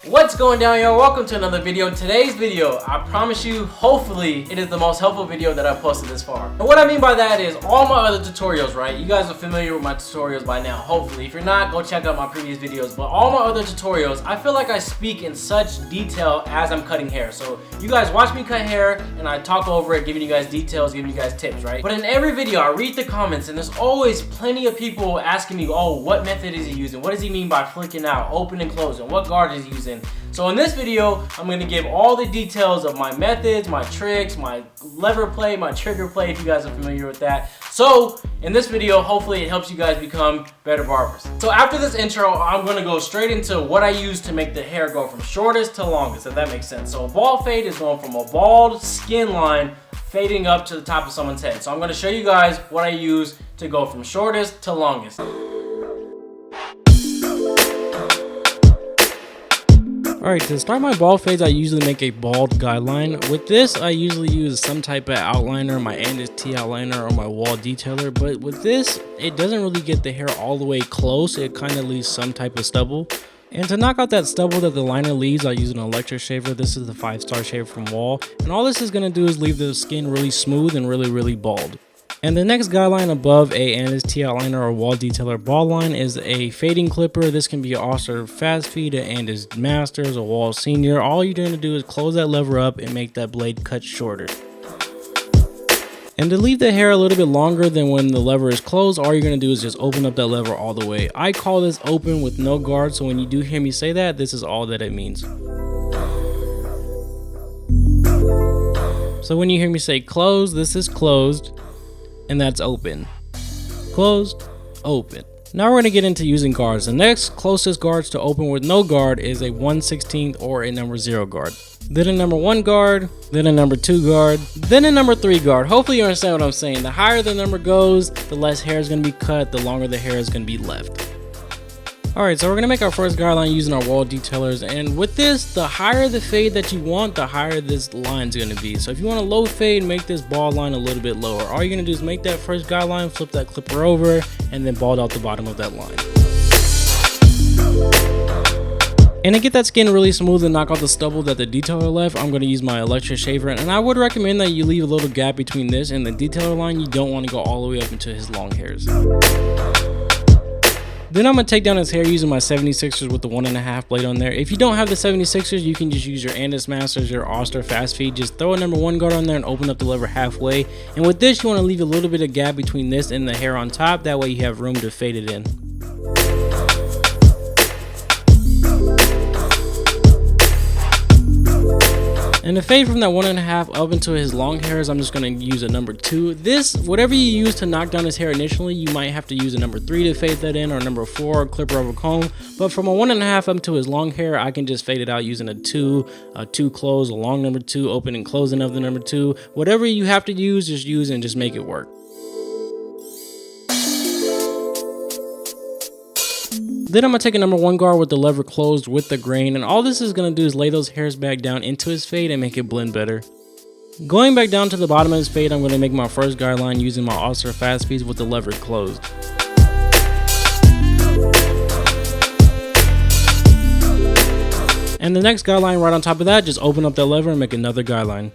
What's going down, y'all? Welcome to another video. Today's video, I promise you, hopefully it is the most helpful video that I've posted this far. And what I mean by that is all my other tutorials, right? You guys are familiar with my tutorials by now, hopefully. If you're not, go check out my previous videos. But all my other tutorials, I feel like I speak in such detail as I'm cutting hair. So you guys watch me cut hair and I talk over it, giving you guys details, giving you guys tips, right? But in every video, I read the comments and there's always plenty of people asking me, oh, what method is he using? What does he mean by flicking out, open and closing? What guard is he using? So in this video, I'm going to give all the details of my methods, my tricks, my lever play, my trigger play, if you guys are familiar with that. So in this video, hopefully it helps you guys become better barbers. So after this intro, I'm going to go straight into what I use to make the hair go from shortest to longest, if that makes sense. So a bald fade is going from a bald skin line fading up to the top of someone's head. So I'm going to show you guys what I use to go from shortest to longest. Alright, to start my bald fades, I usually make a bald guideline. With this, I usually use some type of outliner, my EJonesTv outliner or my wall detailer. But with this, it doesn't really get the hair all the way close. It kind of leaves some type of stubble. And to knock out that stubble that the liner leaves, I use an electric shaver. This is the 5-star shaver from Wall. And all this is going to do is leave the skin really smooth and really bald. And the next guideline above a EJonesTv outliner or wall detailer bald line is a fading clipper. This can be an Oster fast feed, a EJonesMasters, a Wall Senior. All you're going to do is close that lever up and make that blade cut shorter. And to leave the hair a little bit longer than when the lever is closed, all you're going to do is just open up that lever all the way. I call this open with no guard, so when you do hear me say that, this is all that it means. So when you hear me say close, this is closed. And that's open. Closed, open. Now we're going to get into using guards. The next closest guards to open with no guard is a 1/16 or a number 0 guard. Then a number 1 guard, then a number 2 guard, then a number 3 guard. Hopefully you understand what I'm saying. The higher the number goes, the less hair is going to be cut, the longer the hair is going to be left. Alright, so we're going to make our first guideline using our wall detailers, and with this, the higher the fade that you want, the higher this line is going to be. So if you want a low fade, make this bald line a little bit lower. All you're going to do is make that first guideline, flip that clipper over, and then bald out the bottom of that line. And to get that skin really smooth and knock out the stubble that the detailer left, I'm going to use my electric shaver, and I would recommend that you leave a little gap between this and the detailer line. You don't want to go all the way up into his long hairs. Then I'm going to take down his hair using my 76ers with the 1.5 blade on there. If you don't have the 76ers, you can just use your EJonesMasters, your Oster fast feed. Just throw a number 1 guard on there and open up the lever halfway. And with this, you want to leave a little bit of gap between this and the hair on top. That way you have room to fade it in. And to fade from that 1.5 up into his long hairs, I'm just going to use a number 2. This, whatever you use to knock down his hair initially, you might have to use a number 3 to fade that in, or number 4, a clipper over comb. But from a 1.5 up to his long hair, I can just fade it out using a 2 close, a long number 2, open and closing of the number 2. Whatever you have to use, just use and just make it work. Then I'm going to take a number 1 guard with the lever closed with the grain, and all this is going to do is lay those hairs back down into his fade and make it blend better. Going back down to the bottom of his fade, I'm going to make my first guideline using my Oster fast feeds with the lever closed. And the next guideline right on top of that, just open up that lever and make another guideline.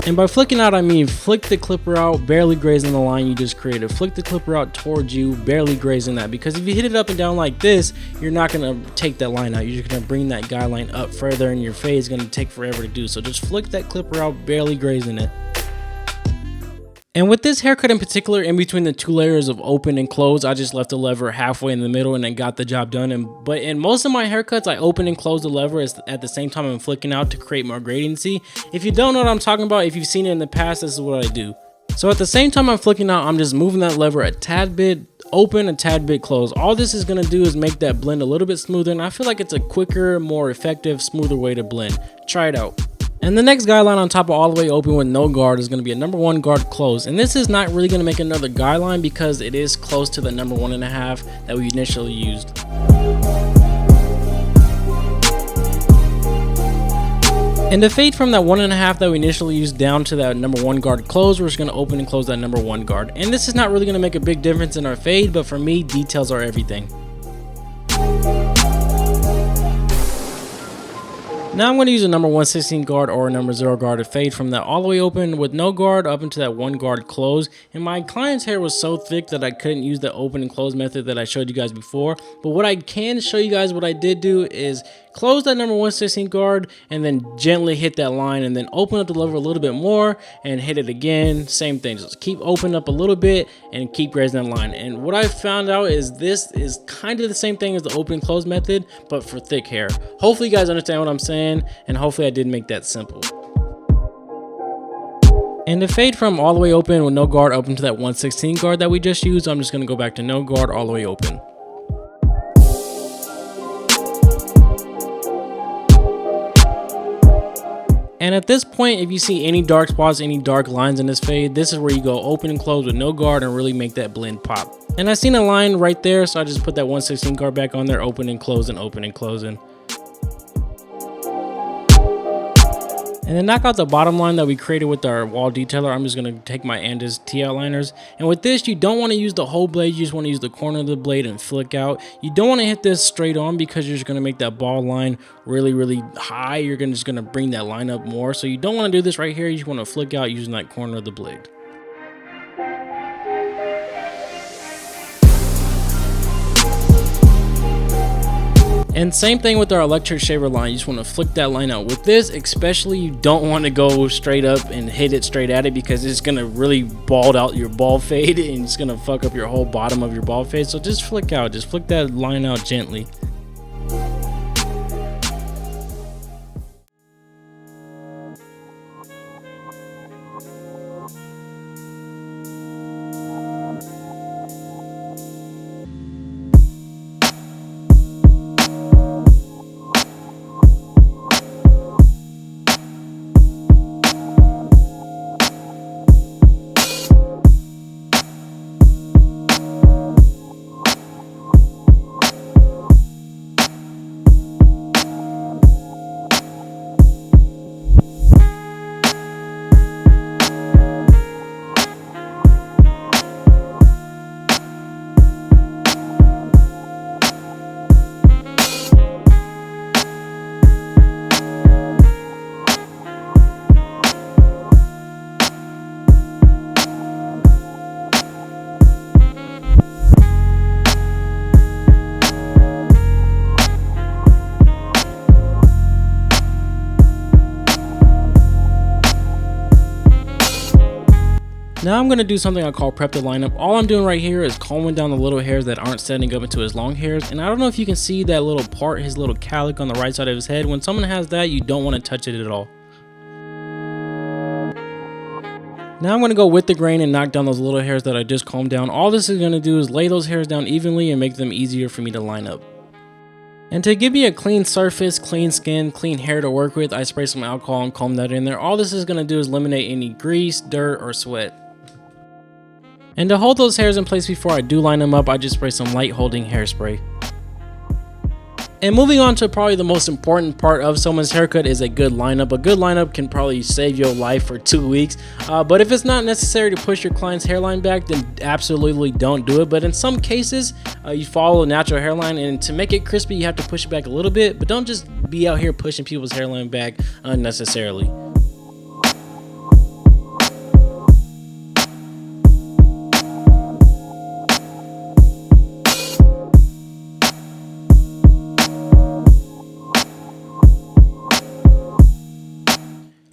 And by flicking out, I mean flick the clipper out, barely grazing the line you just created. Flick the clipper out towards you, barely grazing that. Because if you hit it up and down like this, you're not going to take that line out. You're just going to bring that guideline up further, and your fade is going to take forever to do. So just flick that clipper out, barely grazing it. And with this haircut in particular, in between the 2 layers of open and close, I just left the lever halfway in the middle and then got the job done. But in most of my haircuts, I open and close the lever at the same time I'm flicking out to create more gradiency. If you don't know what I'm talking about, if you've seen it in the past, this is what I do. So at the same time I'm flicking out, I'm just moving that lever a tad bit open, a tad bit close. All this is going to do is make that blend a little bit smoother, and I feel like it's a quicker, more effective, smoother way to blend. Try it out. And the next guideline on top of all the way open with no guard is going to be a number 1 guard close. And this is not really going to make another guideline because it is close to the number 1.5 that we initially used. And to fade from that 1.5 that we initially used down to that number 1 guard close, we're just going to open and close that number 1 guard. And this is not really going to make a big difference in our fade, but for me, details are everything. Now I'm going to use a number 116 guard or a number 0 guard to fade from that all the way open with no guard up into that 1 guard close. And my client's hair was so thick that I couldn't use the open and close method that I showed you guys before. But what I can show you guys what I did do is close that number 116 guard and then gently hit that line and then open up the lever a little bit more and hit it again. Same thing, just keep open up a little bit and keep grazing that line. And what I found out is this is kind of the same thing as the open and close method, but for thick hair. Hopefully you guys understand what I'm saying, and hopefully I did make that simple. And to fade from all the way open with no guard up into that 116 guard that we just used, I'm just going to go back to no guard all the way open. And at this point, if you see any dark spots, any dark lines in this fade, this is where you go open and close with no guard and really make that blend pop. And I seen a line right there, so I just put that 116 guard back on there, open and closing, open and closing. And then knock out the bottom line that we created with our wall detailer. I'm just going to take my Andis T outliners. And with this, you don't want to use the whole blade. You just want to use the corner of the blade and flick out. You don't want to hit this straight on because you're just going to make that ball line really, really high. You're just going to bring that line up more. So you don't want to do this right here. You just want to flick out using that corner of the blade. And same thing with our electric shaver line. You just want to flick that line out. With this especially, you don't want to go straight up and hit it straight at it because it's going to really bald out your bald fade and it's going to fuck up your whole bottom of your bald fade. So just flick out, just flick that line out gently. Now I'm going to do something I call prep the lineup. All I'm doing right here is combing down the little hairs that aren't setting up into his long hairs. And I don't know if you can see that little part, his little cowlick on the right side of his head. When someone has that, you don't want to touch it at all. Now I'm going to go with the grain and knock down those little hairs that I just combed down. All this is going to do is lay those hairs down evenly and make them easier for me to line up. And to give me a clean surface, clean skin, clean hair to work with, I spray some alcohol and comb that in there. All this is going to do is eliminate any grease, dirt, or sweat. And to hold those hairs in place before I do line them up, I just spray some light holding hairspray. And moving on to probably the most important part of someone's haircut is a good lineup. A good lineup can probably save your life for 2 weeks. But if it's not necessary to push your client's hairline back, then absolutely don't do it. But in some cases, you follow a natural hairline, and to make it crispy, you have to push it back a little bit. But don't just be out here pushing people's hairline back unnecessarily.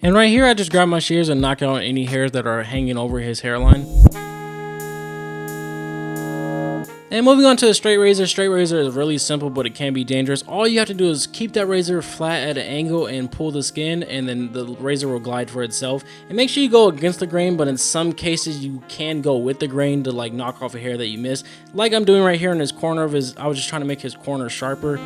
And right here, I just grab my shears and knock out any hairs that are hanging over his hairline. And moving on to the straight razor. Straight razor is really simple, but it can be dangerous. All you have to do is keep that razor flat at an angle and pull the skin, and then the razor will glide for itself. And make sure you go against the grain, but in some cases you can go with the grain to like knock off a hair that you missed. Like I'm doing right here in his corner of his, I was just trying to make his corner sharper.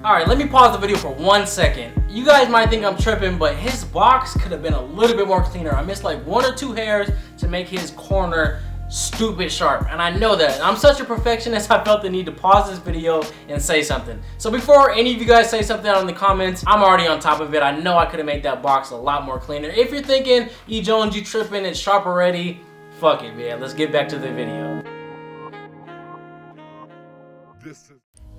Alright, let me pause the video for 1 second. You guys might think I'm tripping, but his box could have been a little bit more cleaner. I missed like 1 or 2 hairs to make his corner stupid sharp, and I know that. I'm such a perfectionist, I felt the need to pause this video and say something. So before any of you guys say something out in the comments, I'm already on top of it. I know I could have made that box a lot more cleaner. If you're thinking, EJones, you tripping, it's sharp already, fuck it, man. Let's get back to the video.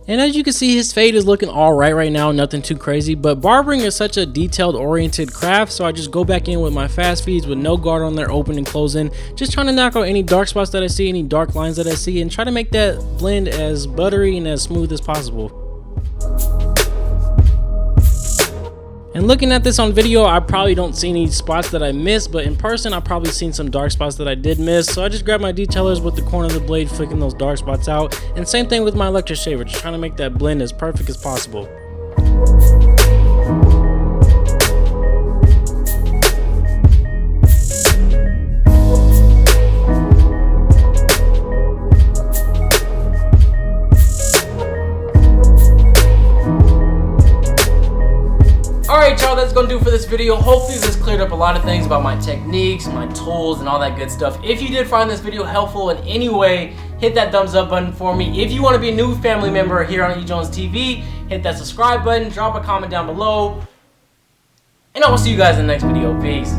And as you can see, his fade is looking alright right now, nothing too crazy, but barbering is such a detailed oriented craft, so I just go back in with my fast feeds with no guard on there, open and closing, just trying to knock out any dark spots that I see, any dark lines that I see, and try to make that blend as buttery and as smooth as possible. And looking at this on video, I probably don't see any spots that I missed, but in person, I've probably seen some dark spots that I did miss. So I just grabbed my detailers with the corner of the blade, flicking those dark spots out. And same thing with my electric shaver, just trying to make that blend as perfect as possible. Alright y'all, that's gonna do for this video. Hopefully this cleared up a lot of things about my techniques, my tools, and all that good stuff. If you did find this video helpful in any way, hit that thumbs up button for me. If you want to be a new family member here on EJonesTv, hit that subscribe button, drop a comment down below, and I will see you guys in the next video. Peace.